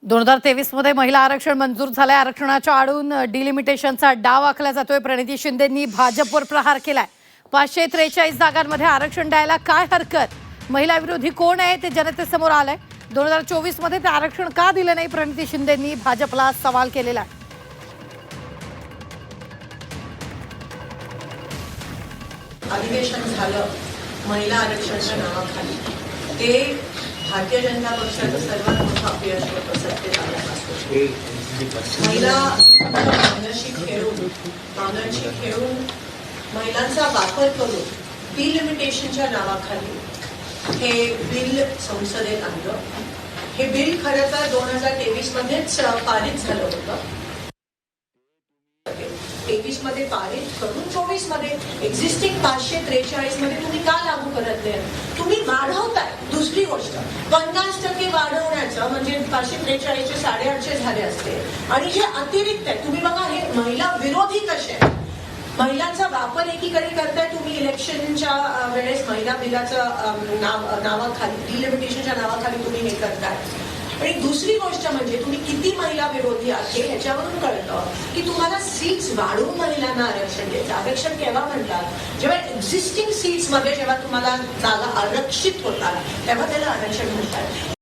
2023 मध्ये महिला आरक्षण मंजूर झालंय. आरक्षणाच्या आडून डिलिमिटेशनचा डाव आखला जातोय. प्रणिती शिंदेंनी भाजपवर प्रहार केलाय. 543 जागांमध्ये आरक्षण द्यायला काय हरकत? महिला विरोधी कोण आहे ते जनतेसमोर आलंय. 2024 मध्ये ते आरक्षण का दिलं नाही? प्रणिती शिंदेंनी भाजपला सवाल केलेला आहे. अधिवेशन झालं महिला आरक्षणाच्या नावाखाली, ते भारतीय जनता पक्षाचं सर्वात मोठं अपयश होतं सत्तेत आल्यापासून. महिला मावळ्यांशी खेळून महिलांचा वापर करून डिलिमिटेशनच्या नावाखाली हे बिल संसदेत आणलं. हे बिल खरं तर 2023 मध्येच पारित झालं होतं. 23 मध्ये पारित करून 24 मध्ये एक्झिस्टिंग 543 मध्ये तुम्ही का लागू करत नाही? तुम्ही वाढवताय. दुसरी गोष्ट 50% वाढवण्याचं म्हणजे 543 चे 850 झाले असते. आणि जे अतिरिक्त आहे तुम्ही बघा, हे महिला विरोधी कसे आहे. महिलांचा वापर एकीकडे करताय तुम्ही इलेक्शनच्या वेळेस महिला बिलाचं नावाखाली डिलिमिटेशनच्या नावाखाली तुम्ही हे करताय. आणि दुसरी गोष्ट म्हणजे तुम्ही किती महिला विरोधी आहे ह्याच्यावरून कळतं की तुम्हाला सीट्स वाढवून महिलांना आरक्षण द्यायचं. आरक्षण केव्हा म्हणतात? जेव्हा एक्झिस्टिंग सीट्स मध्ये जेव्हा तुम्हाला जागा आरक्षित होतात तेव्हा त्याला आरक्षण म्हणतात.